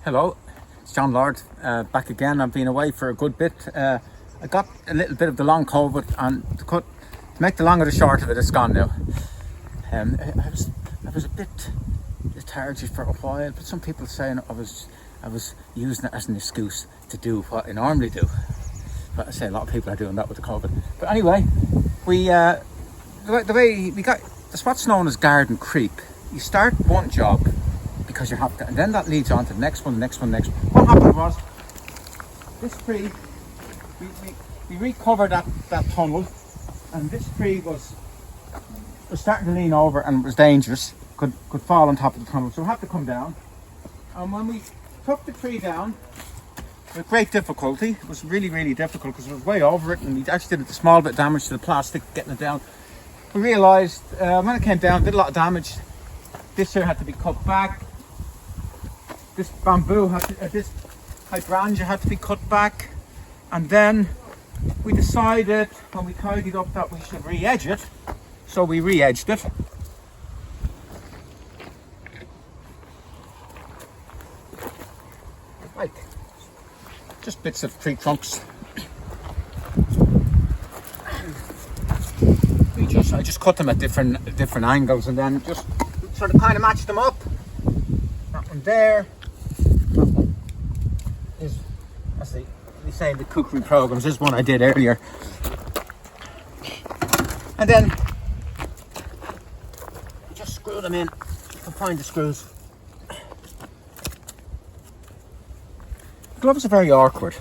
Hello, it's John Lord back again. I've been away for a good bit. I got a little bit of the long COVID, and to make the long or the short of it, it's gone now. I was a bit lethargic for a while, but some people saying I was using it as an excuse to do what I normally do. But I say a lot of people are doing that with the COVID. But anyway, the way we got, that's what's known as garden creep. You start one job because you have to, and then that leads on to the next one, the next one, the next one. What happened was, this tree, we recovered that tunnel, and this tree was starting to lean over and was dangerous, could fall on top of the tunnel, so we had to come down. And when we took the tree down, with great difficulty, it was really, really difficult because it was way over it, and we actually did a small bit of damage to the plastic getting it down. We realised when it came down, it did a lot of damage. This here had to be cut back. This bamboo this hydrangea had to be cut back, and then we decided when we tidied up that we should re-edge it, so we re-edged it. Like just bits of tree trunks. I just cut them at different angles, and then just sort of kind of match them up. That one there. That one is, as they say in the cookery programs, this one I did earlier. And then you just screw them in. You can find the screws. Gloves are very awkward.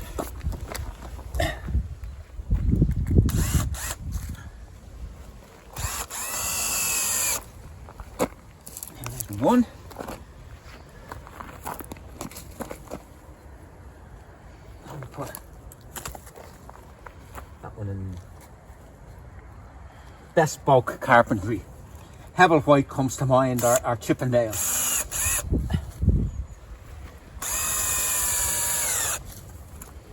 One. I'll put that one in. Best bulk carpentry. Hevel White comes to mind, or Chippendale.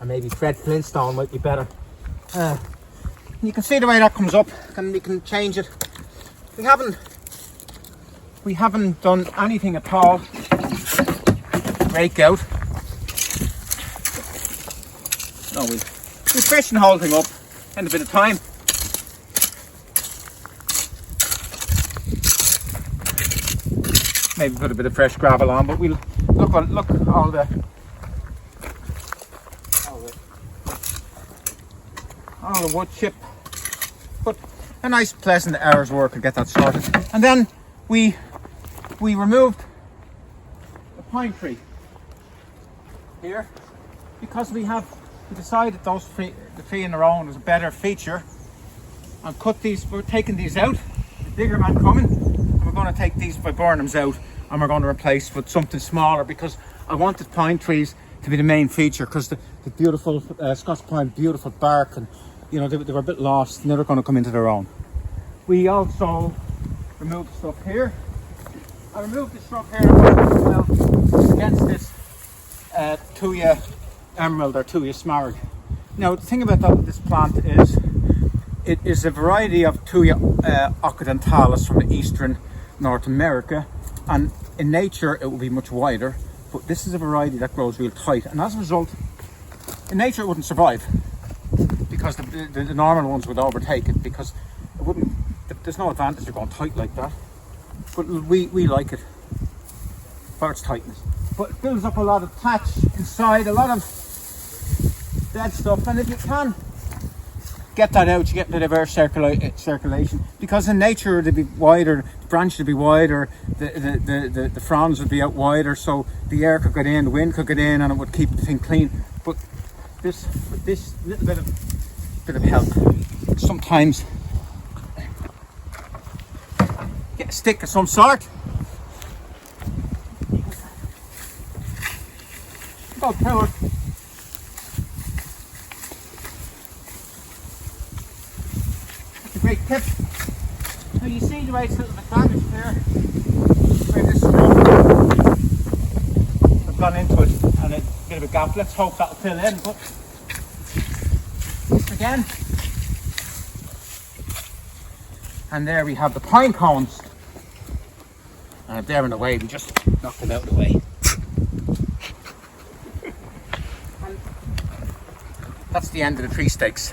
Or maybe Fred Flintstone might be better. You can see the way that comes up, and we can change it. We haven't done anything at all. Rake out. No, we freshen the whole thing up in a bit of time. Maybe put a bit of fresh gravel on, but we'll look all the wood chip. But a nice pleasant hour's work to get that sorted. And then we removed the pine tree here because we decided the tree in their own was a better feature, and we're taking these out. The digger man coming, and we're going to take these viburnums out, and we're going to replace with something smaller, because I wanted pine trees to be the main feature, because the beautiful Scots Pine, beautiful bark, and you know they were a bit lost, and they're going to come into their own. We also removed stuff here. I removed the shrub here as well against this Thuja Emerald or Thuja Smaragd. Now the thing about this plant is it is a variety of Thuja occidentalis from the eastern North America, and in nature it will be much wider, but this is a variety that grows real tight, and as a result in nature it wouldn't survive, because the normal ones would overtake it, because it wouldn't. There's no advantage of going tight like that. But we like it for its tightness. But it builds up a lot of thatch inside, a lot of dead stuff, and if you can get that out, you get the reverse circulation, because in nature it'd be wider, the branches would be wider, the fronds would be out wider, so the air could get in, the wind could get in, and it would keep the thing clean. But this little bit of help, sometimes get a stick of some sort. Go through it. That's a great tip. Now you see the way it's a little bit damaged there, where this screw has gone into it, and a bit of a gap. Let's hope that'll fill in. But this again, and there we have the pine cones. And they're in the way, we just knocked them out of the way. That's the end of the tree stakes.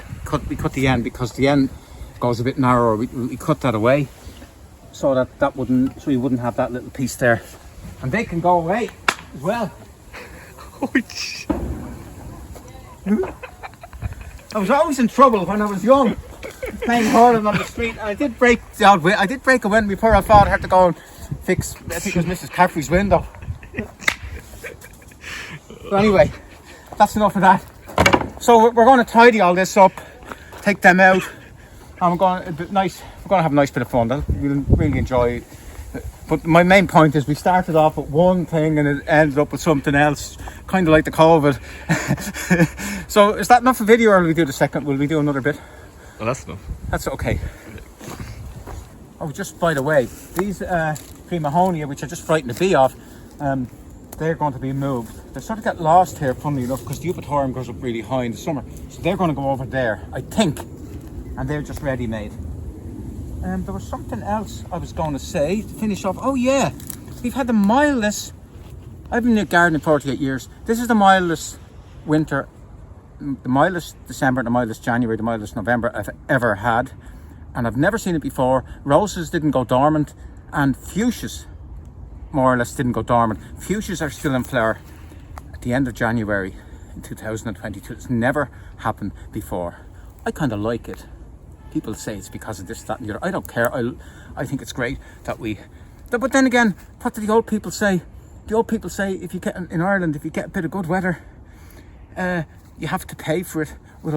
We cut the end because the end goes a bit narrower. We cut that away so so you wouldn't have that little piece there. And they can go away as well. I was always in trouble when I was young, playing hurling on the street. I did break a window before I thought I had to go and fix, I think it was Mrs. Caffrey's window. But anyway, that's enough of that. So we're going to tidy all this up, take them out, and we're going to have a nice bit of fun. We'll really enjoy it. But my main point is we started off with one thing and it ended up with something else, kind of like the COVID. So is that enough for video, or will we do the second? Will we do another bit? Well, that's enough. That's okay. Oh, just by the way, these Mahonia, which I just frightened the bee off, they're going to be moved. They sort of get lost here, funnily enough, because the Viburnum goes up really high in the summer. So they're going to go over there, I think, and they're just ready-made. There was something else I was going to say to finish off. Oh yeah, we've had the mildest, I've been in gardening 48 years. This is the mildest winter, the mildest December, the mildest January, the mildest November I've ever had. And I've never seen it before. Roses didn't go dormant, and fuchsias more or less didn't go dormant. Fuchsias are still in flower at the end of January in 2022. It's never happened before. I kind of like it. People say it's because of this, that and the other. I don't care. I think it's great that but then again, what do the old people say? The old people say if you get in Ireland, if you get a bit of good weather, you have to pay for it with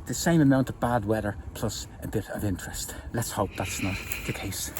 the same amount of bad weather plus a bit of interest. Let's hope that's not the case.